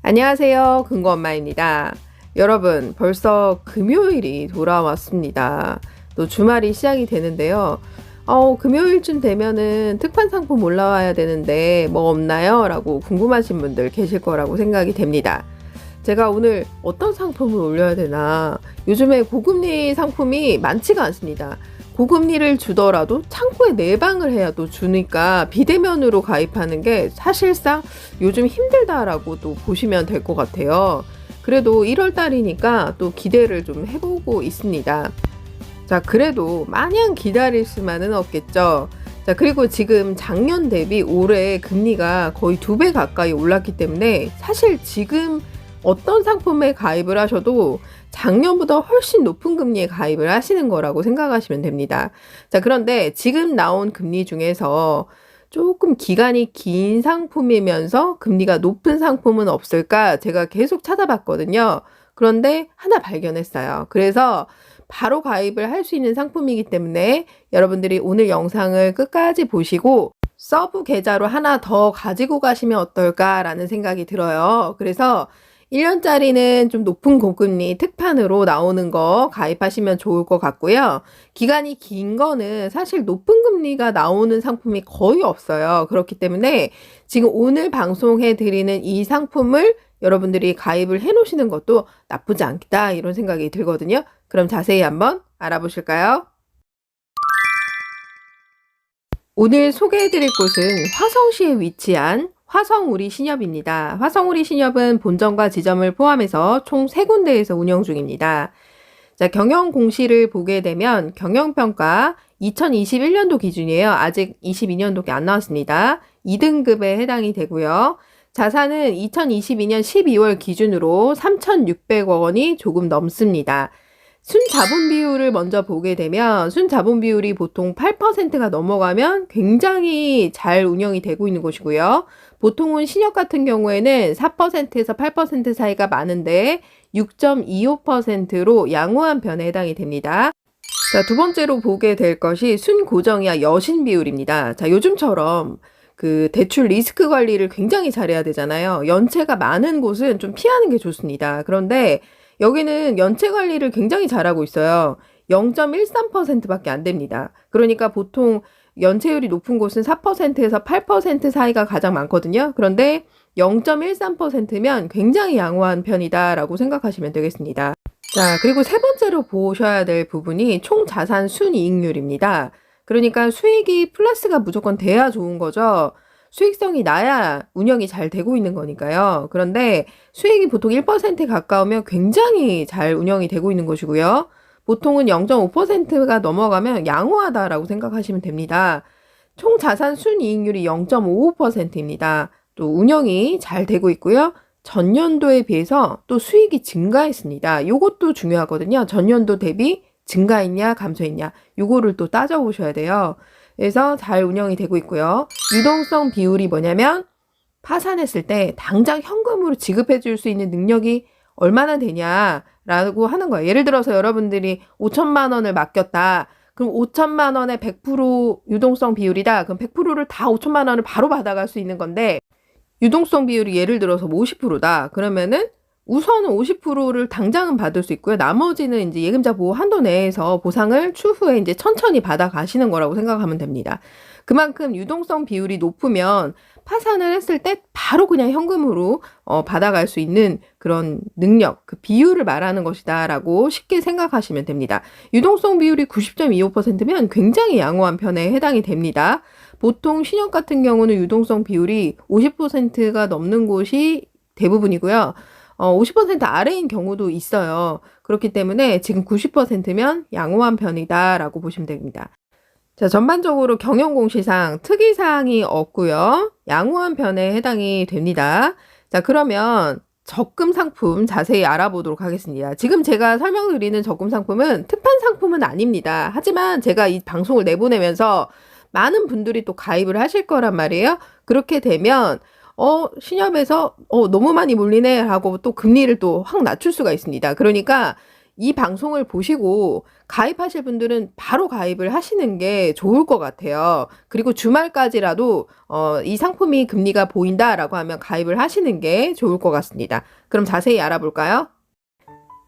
안녕하세요. 근거엄마입니다. 여러분, 벌써 금요일이 돌아왔습니다. 또 주말이 시작이 되는데요. 금요일쯤 되면은 특판 상품 올라와야 되는데 뭐 없나요? 라고 궁금하신 분들 계실 거라고 생각이 됩니다. 제가 오늘 어떤 상품을 올려야 되나? 요즘에 고금리 상품이 많지가 않습니다. 고금리를 주더라도 창구에 내방을 해야 또 주니까 비대면으로 가입하는 게 사실상 요즘 힘들다라고 또 보시면 될 것 같아요. 그래도 1월 달이니까 또 기대를 좀 해보고 있습니다. 자, 그래도 마냥 기다릴 수만은 없겠죠. 자, 그리고 지금 작년 대비 올해 금리가 거의 2배 가까이 올랐기 때문에 사실 지금 어떤 상품에 가입을 하셔도 작년보다 훨씬 높은 금리에 가입을 하시는 거라고 생각하시면 됩니다. 자, 그런데 지금 나온 금리 중에서 조금 기간이 긴 상품이면서 금리가 높은 상품은 없을까? 제가 계속 찾아봤거든요. 그런데 하나 발견했어요. 그래서 바로 가입을 할 수 있는 상품이기 때문에 여러분들이 오늘 영상을 끝까지 보시고 서브 계좌로 하나 더 가지고 가시면 어떨까라는 생각이 들어요. 그래서 1년짜리는 좀 높은 고금리 특판으로 나오는 거 가입하시면 좋을 것 같고요. 기간이 긴 거는 사실 높은 금리가 나오는 상품이 거의 없어요. 그렇기 때문에 지금 오늘 방송해 드리는 이 상품을 여러분들이 가입을 해 놓으시는 것도 나쁘지 않겠다 이런 생각이 들거든요. 그럼 자세히 한번 알아보실까요? 오늘 소개해 드릴 곳은 화성시에 위치한 화성우리 신협입니다. 화성우리 신협은 본점과 지점을 포함해서 총 3군데에서 운영 중입니다. 자, 경영 공시를 보게 되면 경영평가 2021년도 기준이에요. 아직 22년도가 안 나왔습니다. 2등급에 해당이 되고요. 자산은 2022년 12월 기준으로 3,600억 원이 조금 넘습니다. 순자본 비율을 먼저 보게 되면 순자본 비율이 보통 8%가 넘어가면 굉장히 잘 운영이 되고 있는 곳이고요. 보통은 신협 같은 경우에는 4%에서 8% 사이가 많은데 6.25%로 양호한 편에 해당이 됩니다. 자, 두 번째로 보게 될 것이 순고정이와 여신 비율입니다. 자, 요즘처럼 그 대출 리스크 관리를 굉장히 잘해야 되잖아요. 연체가 많은 곳은 좀 피하는 게 좋습니다. 그런데 여기는 연체 관리를 굉장히 잘하고 있어요. 0.13%밖에 안 됩니다. 그러니까 보통 연체율이 높은 곳은 4%에서 8% 사이가 가장 많거든요. 그런데 0.13%면 굉장히 양호한 편이다라고 생각하시면 되겠습니다. 자, 그리고 세 번째로 보셔야 될 부분이 총 자산 순이익률입니다. 그러니까 수익이 플러스가 무조건 돼야 좋은 거죠. 수익성이 나야 운영이 잘 되고 있는 거니까요. 그런데 수익이 보통 1% 가까우면 굉장히 잘 운영이 되고 있는 것이고요. 보통은 0.5%가 넘어가면 양호하다라고 생각하시면 됩니다. 총 자산 순이익률이 0.55%입니다. 또 운영이 잘 되고 있고요. 전년도에 비해서 또 수익이 증가했습니다. 이것도 중요하거든요. 전년도 대비 증가했냐 감소했냐 요거를 또 따져보셔야 돼요. 그래서 잘 운영이 되고 있고요. 유동성 비율이 뭐냐면 파산했을 때 당장 현금으로 지급해 줄 수 있는 능력이 얼마나 되냐라고 하는 거예요. 예를 들어서 여러분들이 5천만 원을 맡겼다. 그럼 5천만 원의 100% 유동성 비율이다. 그럼 100%를 다 5천만 원을 바로 받아갈 수 있는 건데 유동성 비율이 예를 들어서 50%다. 그러면은 우선은 50%를 당장은 받을 수 있고요. 나머지는 이제 예금자 보호 한도 내에서 보상을 추후에 이제 천천히 받아 가시는 거라고 생각하면 됩니다. 그만큼 유동성 비율이 높으면 파산을 했을 때 바로 그냥 현금으로 받아갈 수 있는 그런 능력, 그 비율을 말하는 것이다라고 쉽게 생각하시면 됩니다. 유동성 비율이 90.25%면 굉장히 양호한 편에 해당이 됩니다. 보통 신협 같은 경우는 유동성 비율이 50%가 넘는 곳이 대부분이고요. 50% 아래인 경우도 있어요. 그렇기 때문에 지금 90%면 양호한 편이다라고 보시면 됩니다. 자, 전반적으로 경영공시상 특이사항이 없고요. 양호한 편에 해당이 됩니다. 자, 그러면 적금 상품 자세히 알아보도록 하겠습니다. 지금 제가 설명드리는 적금 상품은 특판 상품은 아닙니다. 하지만 제가 이 방송을 내보내면서 많은 분들이 또 가입을 하실 거란 말이에요. 그렇게 되면 신협에서 너무 많이 몰리네 하고 또 금리를 또 확 낮출 수가 있습니다. 그러니까 이 방송을 보시고 가입하실 분들은 바로 가입을 하시는 게 좋을 것 같아요. 그리고 주말까지라도 이 상품이 금리가 보인다라고 하면 가입을 하시는 게 좋을 것 같습니다. 그럼 자세히 알아볼까요?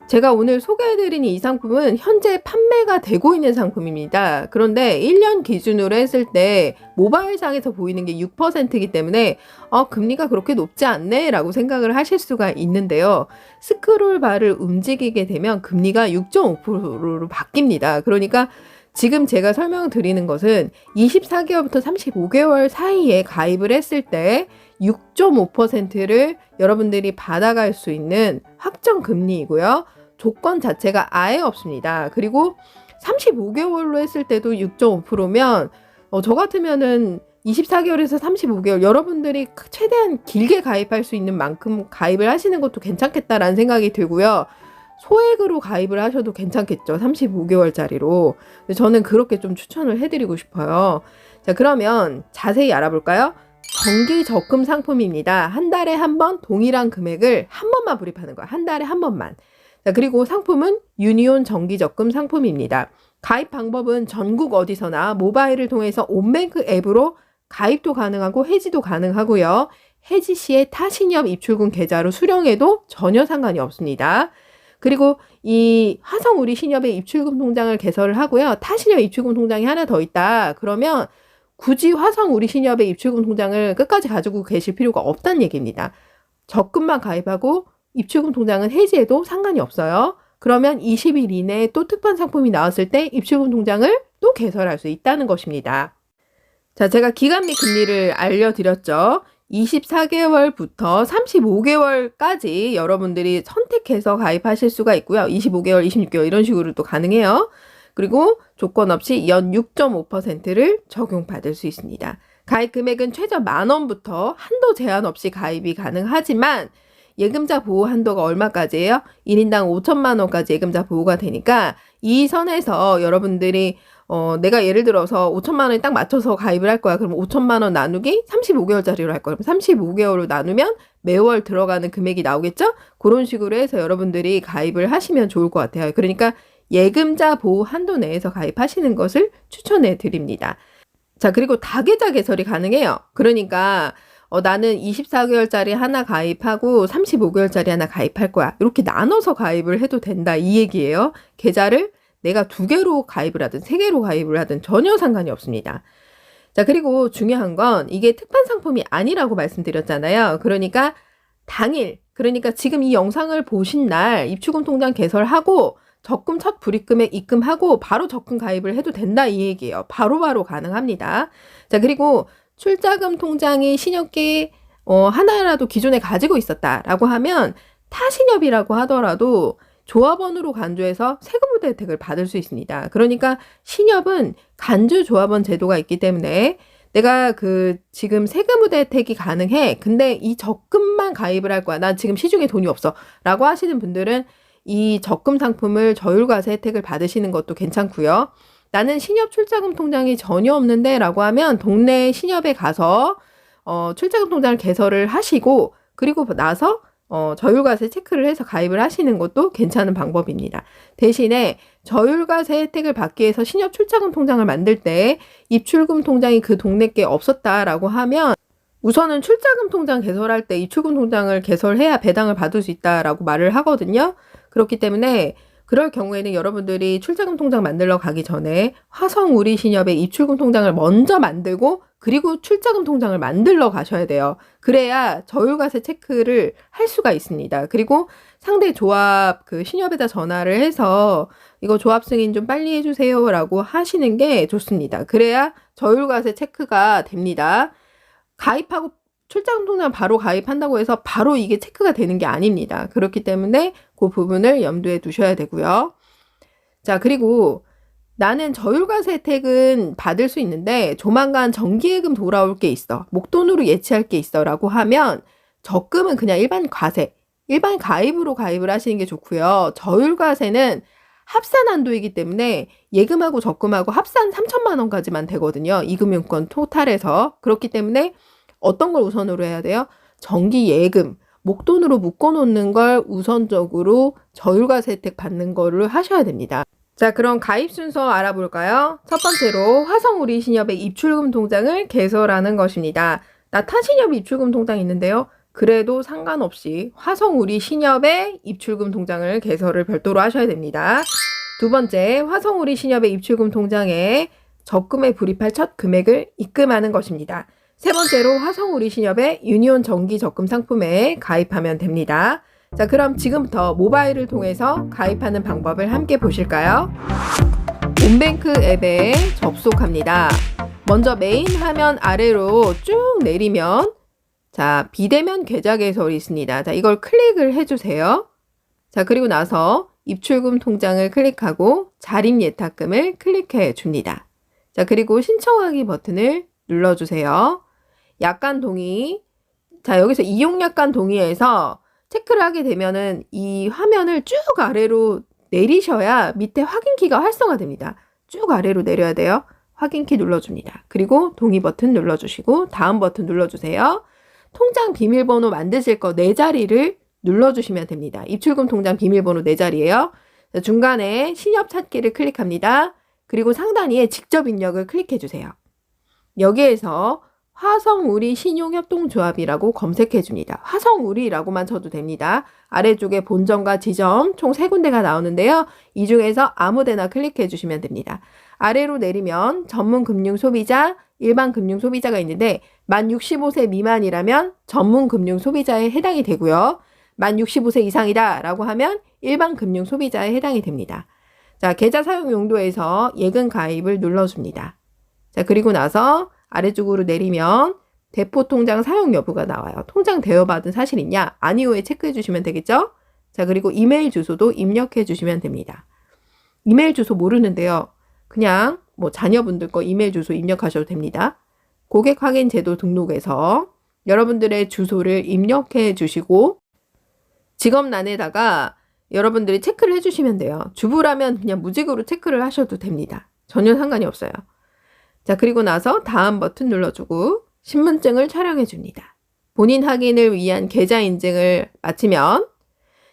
제가 오늘 소개해드린 이 상품은 현재 판매가 되고 있는 상품입니다. 그런데 1년 기준으로 했을 때 모바일상에서 보이는 게 6%이기 때문에 금리가 그렇게 높지 않네 라고 생각을 하실 수가 있는데요. 스크롤바를 움직이게 되면 금리가 6.5%로 바뀝니다. 그러니까 지금 제가 설명드리는 것은 24개월부터 35개월 사이에 가입을 했을 때 6.5%를 여러분들이 받아갈 수 있는 확정 금리이고요. 조건 자체가 아예 없습니다. 그리고 35개월로 했을 때도 6.5%면 저 같으면은 24개월에서 35개월 여러분들이 최대한 길게 가입할 수 있는 만큼 가입을 하시는 것도 괜찮겠다라는 생각이 들고요. 소액으로 가입을 하셔도 괜찮겠죠. 35개월짜리로. 저는 그렇게 좀 추천을 해드리고 싶어요. 자, 그러면 자세히 알아볼까요? 정기 적금 상품입니다. 한 달에 한 번 동일한 금액을 한 번만 불입하는 거야. 한 달에 한 번만. 자, 그리고 상품은 유니온 정기 적금 상품입니다. 가입 방법은 전국 어디서나 모바일을 통해서 온뱅크 앱으로 가입도 가능하고 해지도 가능하고요. 해지 시에 타신협 입출금 계좌로 수령해도 전혀 상관이 없습니다. 그리고 이 화성우리신협의 입출금 통장을 개설을 하고요. 타신협 입출금 통장이 하나 더 있다. 그러면 굳이 화성우리신협의 입출금 통장을 끝까지 가지고 계실 필요가 없다는 얘기입니다. 적금만 가입하고 입출금 통장은 해지해도 상관이 없어요. 그러면 20일 이내에 또 특판 상품이 나왔을 때 입출금 통장을 또 개설할 수 있다는 것입니다. 자, 제가 기간 및 금리를 알려드렸죠. 24개월부터 35개월까지 여러분들이 선택해서 가입하실 수가 있고요. 25개월, 26개월 이런 식으로 또 가능해요. 그리고 조건 없이 연 6.5%를 적용받을 수 있습니다. 가입 금액은 최저 10,000원부터 한도 제한 없이 가입이 가능하지만 예금자 보호 한도가 얼마까지예요? 1인당 5천만 원까지 예금자 보호가 되니까 이 선에서 여러분들이 내가 예를 들어서 5천만 원에 딱 맞춰서 가입을 할 거야. 그럼 5천만 원 나누기 35개월짜리로 할 거야. 그럼 35개월로 나누면 매월 들어가는 금액이 나오겠죠? 그런 식으로 해서 여러분들이 가입을 하시면 좋을 것 같아요. 그러니까 예금자 보호 한도 내에서 가입하시는 것을 추천해 드립니다. 자, 그리고 다계좌 개설이 가능해요. 그러니까 나는 24개월짜리 하나 가입하고 35개월짜리 하나 가입할 거야. 이렇게 나눠서 가입을 해도 된다 이 얘기예요. 계좌를 내가 2개로 가입을 하든 3개로 가입을 하든 전혀 상관이 없습니다. 자, 그리고 중요한 건 이게 특판 상품이 아니라고 말씀드렸잖아요. 그러니까 당일, 그러니까 지금 이 영상을 보신 날 입출금 통장 개설하고 적금 첫 불입금액 입금하고 바로 적금 가입을 해도 된다 이 얘기예요. 바로바로 가능합니다. 자, 그리고 출자금 통장이 신협계 하나라도 기존에 가지고 있었다라고 하면 타신협이라고 하더라도 조합원으로 간주해서 세금부대 혜택을 받을 수 있습니다. 그러니까 신협은 간주 조합원 제도가 있기 때문에 내가 지금 세금부대 혜택이 가능해. 근데 이 적금만 가입을 할 거야. 난 지금 시중에 돈이 없어. 라고 하시는 분들은 이 적금 상품을 저율과세 혜택을 받으시는 것도 괜찮고요. 나는 신협 출자금 통장이 전혀 없는데 라고 하면 동네 신협에 가서 출자금 통장을 개설을 하시고 그리고 나서 저율과세 체크를 해서 가입을 하시는 것도 괜찮은 방법입니다. 대신에 저율과세 혜택을 받기 위해서 신협 출자금 통장을 만들 때 입출금 통장이 그 동네께 없었다라고 하면 우선은 출자금 통장 개설할 때 입출금 통장을 개설해야 배당을 받을 수 있다라고 말을 하거든요. 그렇기 때문에 그럴 경우에는 여러분들이 출자금 통장 만들러 가기 전에 화성우리신협의 입출금 통장을 먼저 만들고 그리고 출자금 통장을 만들러 가셔야 돼요. 그래야 저율과세 체크를 할 수가 있습니다. 그리고 상대 조합 신협에다 전화를 해서 이거 조합 승인 좀 빨리 해주세요 라고 하시는 게 좋습니다. 그래야 저율과세 체크가 됩니다. 가입하고 출자금 통장 바로 가입한다고 해서 바로 이게 체크가 되는 게 아닙니다. 그렇기 때문에 그 부분을 염두에 두셔야 되고요. 자, 그리고 나는 저율과세 혜택은 받을 수 있는데 조만간 정기예금 돌아올 게 있어. 목돈으로 예치할 게 있어 라고 하면 적금은 그냥 일반 과세, 일반 가입으로 가입을 하시는 게 좋고요. 저율과세는 합산 한도이기 때문에 예금하고 적금하고 합산 3천만 원까지만 되거든요. 이금융권 토탈에서. 그렇기 때문에 어떤 걸 우선으로 해야 돼요? 정기 예금, 목돈으로 묶어놓는 걸 우선적으로 저율과세 혜택 받는 거를 하셔야 됩니다. 자, 그럼 가입 순서 알아볼까요? 첫 번째로 화성우리신협의 입출금 통장을 개설하는 것입니다. 나 타신협 입출금 통장 있는데요. 그래도 상관없이 화성우리신협의 입출금 통장을 개설을 별도로 하셔야 됩니다. 두 번째, 화성우리신협의 입출금 통장에 적금에 불입할 첫 금액을 입금하는 것입니다. 세 번째로 화성우리신협의 유니온 정기 적금 상품에 가입하면 됩니다. 자, 그럼 지금부터 모바일을 통해서 가입하는 방법을 함께 보실까요? 온뱅크 앱에 접속합니다. 먼저 메인 화면 아래로 쭉 내리면 자, 비대면 계좌 개설이 있습니다. 자, 이걸 클릭을 해주세요. 자, 그리고 나서 입출금 통장을 클릭하고 자립 예탁금을 클릭해 줍니다. 자, 그리고 신청하기 버튼을 눌러주세요. 약관 동의. 자, 여기서 이용 약관 동의에서 체크를 하게 되면은 이 화면을 쭉 아래로 내리셔야 밑에 확인키가 활성화됩니다. 쭉 아래로 내려야 돼요. 확인키 눌러줍니다. 그리고 동의 버튼 눌러주시고 다음 버튼 눌러주세요. 통장 비밀번호 만드실 거 4자리를 눌러주시면 됩니다. 입출금 통장 비밀번호 4자리예요. 중간에 신협 찾기를 클릭합니다. 그리고 상단위에 직접 입력을 클릭해 주세요. 여기에서 화성우리 신용협동조합이라고 검색해 줍니다. 화성우리라고만 쳐도 됩니다. 아래쪽에 본점과 지점 총 3군데가 나오는데요. 이 중에서 아무데나 클릭해 주시면 됩니다. 아래로 내리면 전문금융소비자, 일반금융소비자가 있는데 만 65세 미만이라면 전문금융소비자에 해당이 되고요. 만 65세 이상이다 라고 하면 일반금융소비자에 해당이 됩니다. 자, 계좌 사용 용도에서 예금 가입을 눌러줍니다. 자, 그리고 나서 아래쪽으로 내리면 대포통장 사용 여부가 나와요. 통장 대여받은 사실 있냐? 아니오에 체크해 주시면 되겠죠? 자, 그리고 이메일 주소도 입력해 주시면 됩니다. 이메일 주소 모르는데요. 그냥 뭐 자녀분들 거 이메일 주소 입력하셔도 됩니다. 고객 확인 제도 등록에서 여러분들의 주소를 입력해 주시고 직업란에다가 여러분들이 체크를 해주시면 돼요. 주부라면 그냥 무직으로 체크를 하셔도 됩니다. 전혀 상관이 없어요. 자, 그리고 나서 다음 버튼 눌러주고 신분증을 촬영해 줍니다. 본인 확인을 위한 계좌 인증을 마치면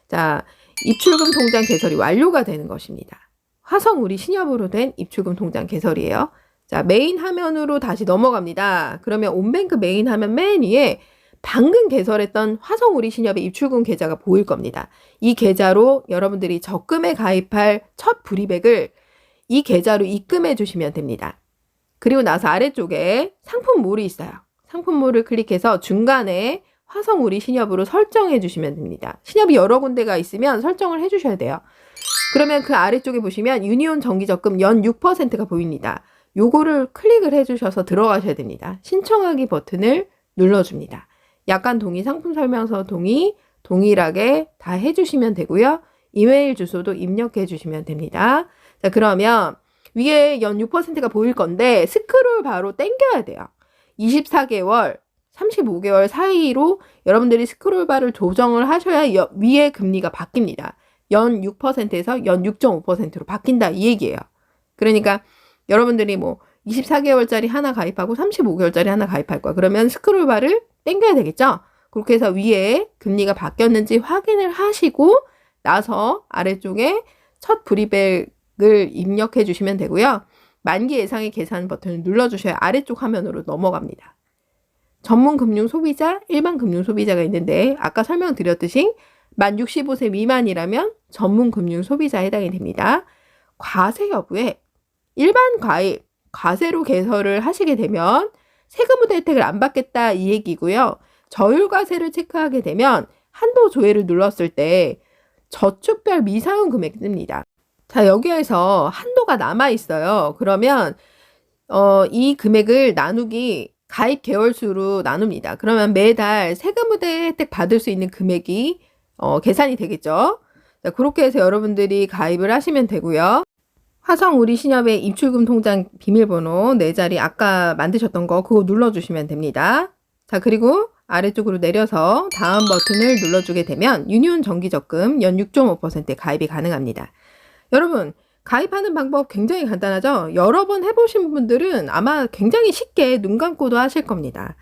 자, 입출금 통장 개설이 완료가 되는 것입니다. 화성우리 신협으로 된 입출금 통장 개설이에요. 자, 메인 화면으로 다시 넘어갑니다. 그러면 온뱅크 메인 화면 맨 위에 방금 개설했던 화성우리 신협의 입출금 계좌가 보일 겁니다. 이 계좌로 여러분들이 적금에 가입할 첫 불이백을 이 계좌로 입금해 주시면 됩니다. 그리고 나서 아래쪽에 상품몰이 있어요. 상품몰을 클릭해서 중간에 화성우리 신협으로 설정해 주시면 됩니다. 신협이 여러 군데가 있으면 설정을 해 주셔야 돼요. 그러면 그 아래쪽에 보시면 유니온 정기적금 연 6%가 보입니다. 요거를 클릭을 해 주셔서 들어가셔야 됩니다. 신청하기 버튼을 눌러줍니다. 약관 동의, 상품 설명서 동의, 동일하게 다 해주시면 되고요. 이메일 주소도 입력해 주시면 됩니다. 자, 그러면 위에 연 6%가 보일 건데 스크롤 바로 당겨야 돼요. 24개월, 35개월 사이로 여러분들이 스크롤 바를 조정을 하셔야 위에 금리가 바뀝니다. 연 6%에서 연 6.5%로 바뀐다 이 얘기예요. 그러니까 여러분들이 뭐 24개월짜리 하나 가입하고 35개월짜리 하나 가입할 거야. 그러면 스크롤 바를 당겨야 되겠죠? 그렇게 해서 위에 금리가 바뀌었는지 확인을 하시고 나서 아래쪽에 첫 불이백을 입력해 주시면 되고요. 만기 예상의 계산 버튼을 눌러주셔야 아래쪽 화면으로 넘어갑니다. 전문 금융 소비자, 일반 금융 소비자가 있는데 아까 설명드렸듯이 만 65세 미만이라면 전문 금융 소비자에 해당이 됩니다. 과세 여부에 일반 가입, 과세로 개설을 하시게 되면 세금 혜택을 안 받겠다 이 얘기고요. 저율과세를 체크하게 되면 한도 조회를 눌렀을 때 저축별 미사용 금액이 뜹니다. 자, 여기에서 한도가 남아 있어요. 그러면 이 금액을 나누기 가입 개월수로 나눕니다. 그러면 매달 세금 혜택 받을 수 있는 금액이 계산이 되겠죠. 자, 그렇게 해서 여러분들이 가입을 하시면 되고요. 화성우리 신협의 입출금 통장 비밀번호 4자리 아까 만드셨던 거 그거 눌러주시면 됩니다. 자, 그리고 아래쪽으로 내려서 다음 버튼을 눌러주게 되면 유니온 정기적금 연 6.5%에 가입이 가능합니다. 여러분, 가입하는 방법 굉장히 간단하죠? 여러 번 해보신 분들은 아마 굉장히 쉽게 눈 감고도 하실 겁니다.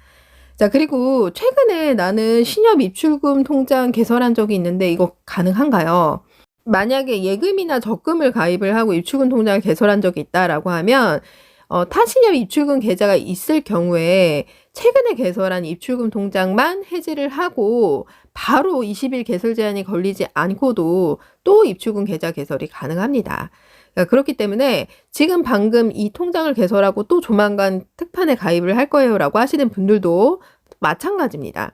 자, 그리고 최근에 나는 신협 입출금 통장 개설한 적이 있는데 이거 가능한가요? 만약에 예금이나 적금을 가입을 하고 입출금 통장을 개설한 적이 있다라고 하면 타신협 입출금 계좌가 있을 경우에 최근에 개설한 입출금 통장만 해지를 하고 바로 20일 개설 제한이 걸리지 않고도 또 입출금 계좌 개설이 가능합니다. 그렇기 때문에 지금 방금 이 통장을 개설하고 또 조만간 특판에 가입을 할 거예요라고 하시는 분들도 마찬가지입니다.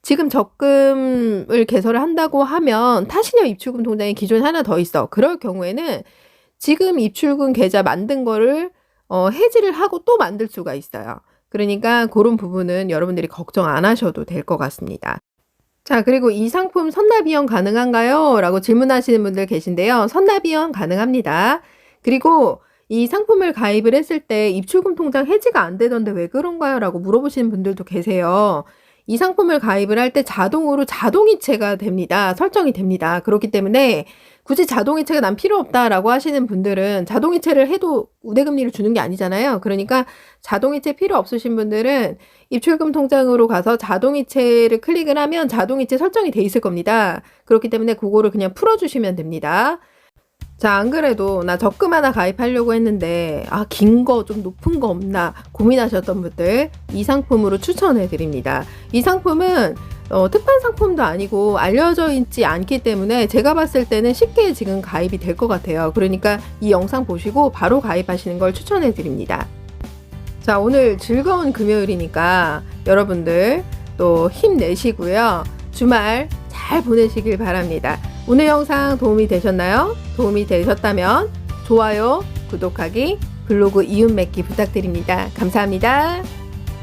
지금 적금을 개설을 한다고 하면 타신협 입출금 통장이 기존에 하나 더 있어. 그럴 경우에는 지금 입출금 계좌 만든 거를 해지를 하고 또 만들 수가 있어요. 그러니까 그런 부분은 여러분들이 걱정 안 하셔도 될 것 같습니다. 자, 그리고 이 상품 선납이용 가능한가요? 라고 질문하시는 분들 계신데요. 선납이용 가능합니다. 그리고 이 상품을 가입을 했을 때 입출금 통장 해지가 안 되던데 왜 그런가요? 라고 물어보시는 분들도 계세요. 이 상품을 가입을 할 때 자동으로 자동이체가 됩니다. 설정이 됩니다. 그렇기 때문에 굳이 자동이체가 난 필요 없다라고 하시는 분들은 자동이체를 해도 우대금리를 주는 게 아니잖아요. 그러니까 자동이체 필요 없으신 분들은 입출금 통장으로 가서 자동이체를 클릭을 하면 자동이체 설정이 돼 있을 겁니다. 그렇기 때문에 그거를 그냥 풀어주시면 됩니다. 자, 안 그래도 나 적금 하나 가입하려고 했는데 긴 거 좀 높은 거 없나 고민하셨던 분들 이 상품으로 추천해 드립니다. 이 상품은 특판 상품도 아니고 알려져 있지 않기 때문에 제가 봤을 때는 쉽게 지금 가입이 될 것 같아요. 그러니까 이 영상 보시고 바로 가입하시는 걸 추천해 드립니다. 자, 오늘 즐거운 금요일이니까 여러분들 또 힘내시고요. 주말 잘 보내시길 바랍니다. 오늘 영상 도움이 되셨나요? 도움이 되셨다면 좋아요, 구독하기, 블로그 이웃 맺기 부탁드립니다. 감사합니다.